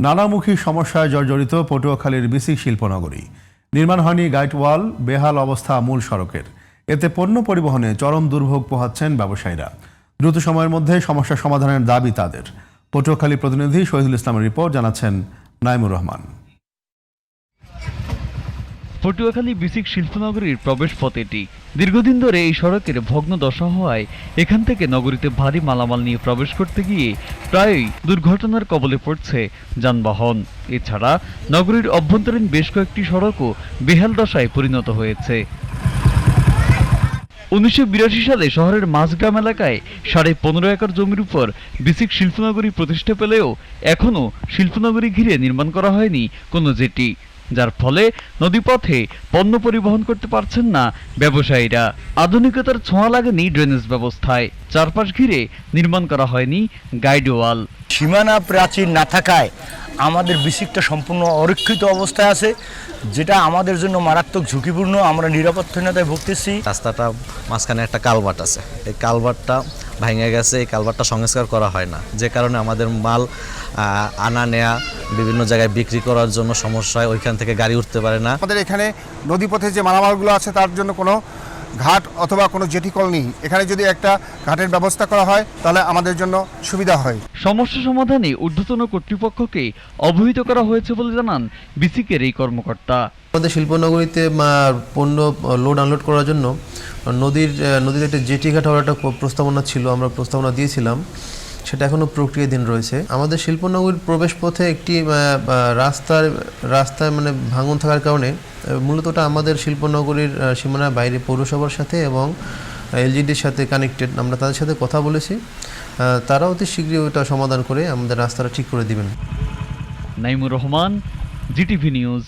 নানামুখী সমস্যায় জর্জরিত পটুয়াখালীর বিসিক শিল্পনগরী। নির্মাণ হয়নি গাইড ওয়াল, বেহাল অবস্থা মূল সড়কের। এতে পণ্য পরিবহনে চরম দুর্ভোগ পোহাচ্ছেন ব্যবসায়ীরা। দ্রুত সময়ের মধ্যে সমস্যা সমাধানের দাবি তাদের। পটুয়াখালী প্রতিনিধি শহীদুল ইসলামের রিপোর্ট, জানাচ্ছেন নাইমুর রহমান। পটুয়াখালী বিসিক শিল্পনগরীর প্রবেশ পথ এটি। দীর্ঘদিন ধরে এই সড়কের ভগ্ন দশা হওয়ায় এখান থেকে নগরীতে ভারী মালামাল নিয়ে প্রবেশ করতে গিয়ে প্রায়ই দুর্ঘটনার কবলে পড়ছে যানবাহন। এছাড়া নগরীর অভ্যন্তরীণ বেশ কয়েকটি সড়কও বেহাল দশায় পরিণত হয়েছে। 1982 সালে শহরের মাঝগ্রাম এলাকায় 15.5 একর জমির উপর বিসিক শিল্পনগরী প্রতিষ্ঠা পেলেও এখনও শিল্পনগরী ঘিরে নির্মাণ করা হয়নি কোনো জেটি, যার ফলে নদীপথে পণ্য পরিবহন করতে পারছেন না ব্যবসায়ীরা। আধুনিকতার ছোঁয়া লাগেনি ড্রেনেজ ব্যবস্থায়, চারপাশ ঘিরে নির্মাণ করা হয়নি গাইড ওয়াল। সীমানা প্রাচীর না থাকায় আমাদের বিসিকটা সম্পূর্ণ অরক্ষিত অবস্থায় আছে, যেটা আমাদের জন্য মারাত্মক ঝুঁকিপূর্ণ। আমরা নিরাপত্তাহীনতায় ভুগতেছি। রাস্তাটা মাঝখানে একটা কালভার্ট আছে, এই কালভার্টটা ভেঙে গেছে, এই কালভার্টটা সংস্কার করা হয় না, যে কারণে আমাদের মাল আনা নেয়া বিভিন্ন জায়গায় বিক্রি করার জন্য সমস্যা হয়, ওইখান থেকে গাড়ি উঠতে পারে না। আমাদের এখানে নদীপথে যে মালামালগুলো আছে তার জন্য কোনো ঘাট অথবা কোনো জেটি কল নেই। এখানে যদি একটা ঘাটের ব্যবস্থা করা হয় তাহলে আমাদের জন্য সুবিধা হয়। সমস্যা সমাধানে ঊর্ধ্বতন কর্তৃপক্ষকে অবহিত করা হয়েছে বলে জানান বিসিকের এই কর্মকর্তা। আমাদের শিল্পনগরীতে পণ্য লোড আনলোড করার জন্য নদীর একটা জেটি ঘাট হওয়ার একটা প্রস্তাবনা ছিল, আমরা প্রস্তাবনা দিয়েছিলাম, সেটা এখনও প্রক্রিয়াধীন রয়েছে। আমাদের শিল্পনগরীর প্রবেশ পথে একটি রাস্তায় মানে ভাঙন থাকার কারণে মূলত ওটা আমাদের শিল্পনগরীর সীমানার বাইরে পৌরসভার সাথে এবং এলজিডির সাথে কানেক্টেড। আমরা তাদের সাথে কথা বলেছি, তারা অতি শীঘ্রই ওটা সমাধান করে আমাদের রাস্তাটা ঠিক করে দিবেন। Naimur Rahman, GTV news.